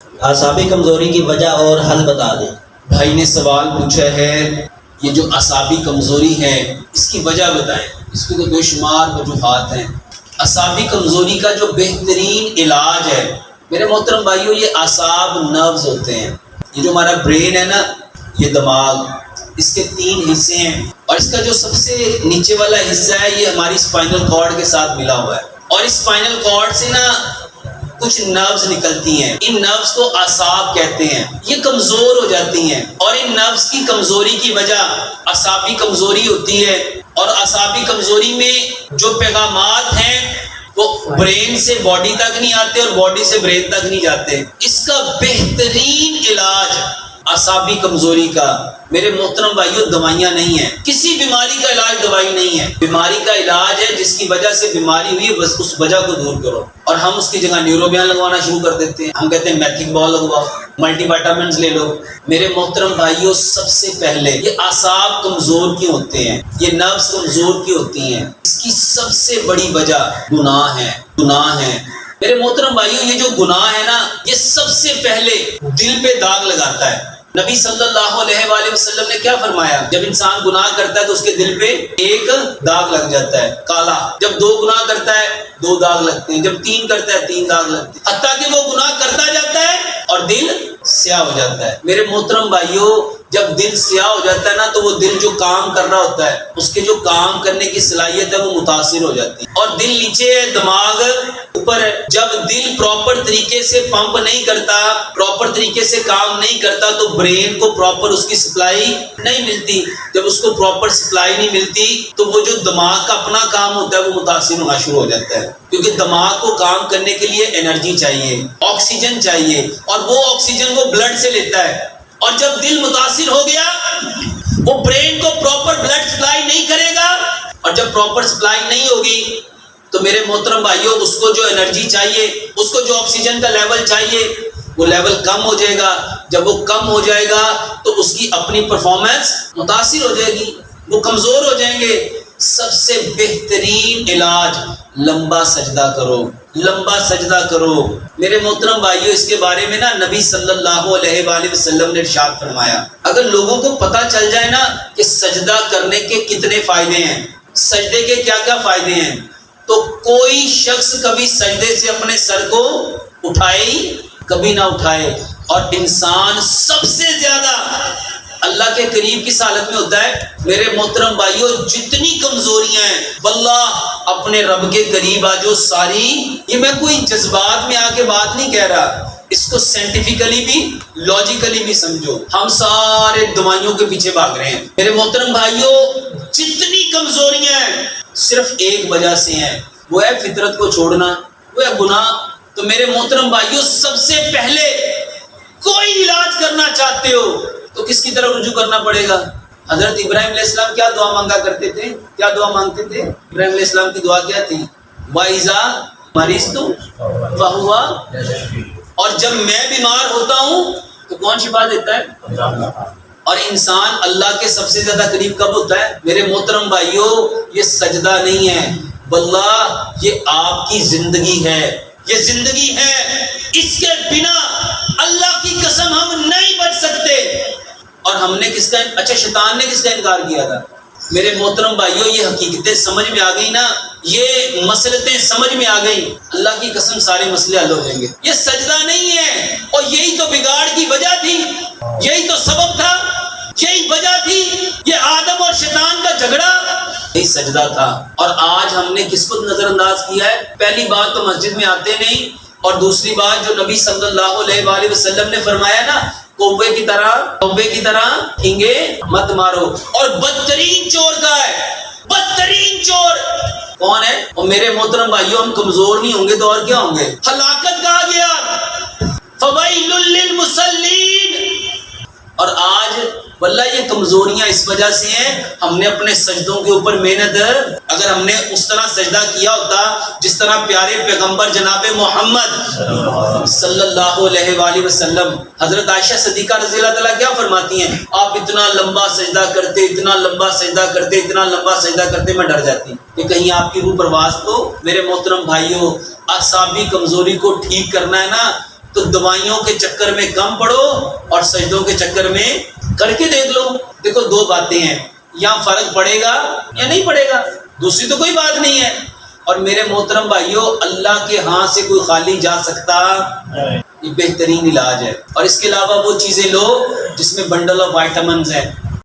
اعصابی کمزوری کی وجہ اور حل بتا دیں۔ بھائی نے سوال پوچھا ہے، یہ جو اعصابی کمزوری ہے اس کی وجہ بتائیں۔ اس کے تو بے شمار وجوہات ہیں۔ اعصابی کمزوری کا جو بہترین علاج ہے میرے محترم بھائیوں، یہ اعصاب نروز ہوتے ہیں۔ یہ جو ہمارا برین ہے نا، یہ دماغ، اس کے 3 حصے ہیں، اور اس کا جو سب سے نیچے والا حصہ ہے یہ ہماری اسپائنل کارڈ کے ساتھ ملا ہوا ہے، اور اس اسپائنل کارڈ سے نا کچھ نروز نکلتی ہیں، ان نروز کو اعصاب کہتے ہیں۔ یہ کمزور ہو جاتی ہیں، اور ان نروز کی کمزوری کی وجہ اعصابی کمزوری ہوتی ہے، اور اعصابی کمزوری میں جو پیغامات ہیں وہ برین سے باڈی تک نہیں آتے اور باڈی سے برین تک نہیں جاتے۔ اس کا بہترین علاج اعصابی کمزوری کا میرے محترم بھائیوں دوائیاں نہیں ہیں۔ کسی بیماری کا علاج دوائی نہیں ہے، بیماری کا علاج ہے جس کی وجہ سے بیماری ہوئی ہے، بس اس وجہ کو دور کرو۔ اور ہم اس کی جگہ نیوروبیان لگوانا شروع کر دیتے ہیں، ہم کہتے ہیں میتھک بال لگواؤ، ملٹی وائٹامنز لے لو۔ میرے محترم بھائیوں، سب سے پہلے یہ اعصاب کمزور کیوں ہوتے ہیں، یہ نروز کمزور کیوں ہوتی ہیں؟ اس کی سب سے بڑی وجہ گناہ ہے۔ میرے محترم بھائیوں، یہ جو گناہ ہے نا، یہ سب سے پہلے دل پہ داغ لگاتا ہے۔ نبی صلی اللہ علیہ وآلہ وسلم نے کیا فرمایا؟ جب انسان گناہ کرتا ہے تو اس کے دل پہ ایک داغ لگ جاتا ہے، کالا۔ جب 2 گناہ کرتا ہے 2 داغ لگتے ہیں، جب 3 کرتا ہے 3 داغ لگتے ہیں، حتیٰ کہ وہ گناہ کرتا جاتا ہے اور دل سیاہ ہو جاتا ہے۔ میرے محترم بھائیوں، جب دل سیاہ ہو جاتا ہے نا تو وہ دل جو کام کر رہا ہوتا ہے، اس کے جو کام کرنے کی صلاحیت ہے وہ متاثر ہو جاتی ہے۔ اور دل نیچے ہے، دماغ اوپر ہے۔ جب دل پراپر طریقے سے پمپ نہیں کرتا، پراپر طریقے سے کام نہیں کرتا تو برین کو پراپر اس کی سپلائی نہیں ملتی۔ جب اس کو پراپر سپلائی نہیں ملتی تو وہ جو دماغ کا اپنا کام ہوتا ہے وہ متاثر ہونا شروع ہو جاتا ہے، کیونکہ دماغ کو کام کرنے کے لیے انرجی چاہیے، آکسیجن چاہیے، اور وہ آکسیجن وہ بلڈ سے لیتا ہے۔ اور جب دل متاثر ہو گیا، وہ برین کو پراپر بلڈ سپلائی نہیں کرے گا، اور جب پراپر سپلائی نہیں ہوگی تو میرے محترم بھائیوں، اس کو جو انرجی چاہیے، اس کو جو آکسیجن کا لیول چاہیے، وہ لیول کم ہو جائے گا۔ جب وہ کم ہو جائے گا تو اس کی اپنی پرفارمنس متاثر ہو جائے گی، وہ کمزور ہو جائیں گے۔ سب سے بہترین علاج لمبا سجدہ کرو، لمبا سجدہ کرو۔ میرے محترم بھائیوں، اس کے بارے میں نا نبی صلی اللہ علیہ وآلہ وسلم نے ارشاد فرمایا، اگر لوگوں کو پتہ چل جائے نا کہ سجدہ کرنے کے کتنے فائدے ہیں، سجدے کے کیا کیا فائدے ہیں، تو کوئی شخص کبھی سجدے سے اپنے سر کو اٹھائے کبھی نہ اٹھائے۔ اور انسان سب سے زیادہ اللہ کے قریب کس حالت میں ہوتا ہے؟ میرے محترم بھائیوں، جتنی کمزوریاں ہیں، واللہ اپنے رب کے قریب آ جو ساری، یہ میں کوئی جذبات میں آ کے بات نہیں کہہ رہا، اس کو سائنٹیفکلی بھی لاجیکلی بھی سمجھو۔ ہم سارے دوائیوں کے پیچھے بھاگ رہے ہیں۔ میرے محترم بھائیوں، جتنی کمزوریاں ہیں صرف ایک وجہ سے ہیں، وہ ہے فطرت کو چھوڑنا، وہ ہے گناہ۔ تو میرے محترم بھائیوں، سب سے پہلے کوئی علاج کرنا چاہتے ہو تو کس کی طرف رجوع کرنا پڑے گا؟ حضرت ابراہیم علیہ السلام کیا دعا مانگا کرتے تھے؟ کیا دعا مانگتے تھے؟ ابراہیم علیہ السلام کی دعا کیا تھی؟ وَإِذَا مَرِضْتُ فَهُوَ، اور جب میں بیمار ہوتا ہوں تو کون شفا دیتا ہے؟ اور انسان اللہ کے سب سے زیادہ قریب کب ہوتا ہے؟ میرے محترم بھائیوں، یہ سجدہ نہیں ہے، واللہ یہ آپ کی زندگی ہے، یہ زندگی ہے، اس کے بنا اللہ کی قسم ہم نہیں بچ سکتے۔ اور ہم نے کس کا، اچھا شیطان نے کس کا انکار کیا تھا؟ میرے محترم بھائیوں، یہ حقیقتیں سمجھ میں آ گئی نا، یہ مسئلتیں سمجھ میں آ گئی، اللہ کی قسم سارے مسئلے حل ہو جائیں گے۔ یہ سجدہ نہیں ہے، اور یہی تو بگاڑ کی وجہ تھی، یہی تو سبب تھا، یہی وجہ تھی، یہ آدم اور شیطان کا جھگڑا یہی سجدہ تھا۔ اور آج ہم نے کس کو نظر انداز کیا ہے؟ پہلی بات تو مسجد میں آتے نہیں، اور دوسری بات جو نبی صلی اللہ علیہ وآلہ وسلم نے فرمایا نا، کوے کی طرح ٹھینگے مت مارو۔ اور بدترین چور کا ہے، بدترین چور کون ہے؟ اور میرے محترم بھائیوں، ہم کمزور نہیں ہوں گے تو اور کیا ہوں گے؟ ہلاکت کہا گیا، فویل للمصلین۔ اور آج واللہ یہ کمزوریاں اس وجہ سے ہیں، ہم نے اپنے سجدوں کے اوپر محنت، اگر ہم نے اس طرح سجدہ کیا ہوتا جس طرح پیارے پیغمبر جناب محمد صلی اللہ علیہ وآلہ وسلم، حضرت عائشہ صدیقہ رضی اللہ تعالیٰ کیا فرماتی ہیں؟ آپ اتنا لمبا سجدہ کرتے، اتنا لمبا سجدہ کرتے، اتنا لمبا سجدہ کرتے، میں ڈر جاتی کہ کہیں آپ کی روح پرواز تو۔ میرے محترم بھائیوں، اعصابی کمزوری کو ٹھیک کرنا ہے نا، تو دوائیوں کے چکر میں کم پڑو اور سجدوں کے چکر میں کر کے دیکھ لو. دیکھو دو باتیں ہیں, یہاں فرق پڑے گا یا نہیں پڑے گا, دوسری تو کوئی بات نہیں ہے. اور میرے محترم بھائیو, اللہ کے ہاں سے کوئی خالی جا سکتا, یہ بہترین علاج ہے. اور اس کے علاوہ وہ چیزیں لو جس میں بنڈل آف وائٹامنز ہیں,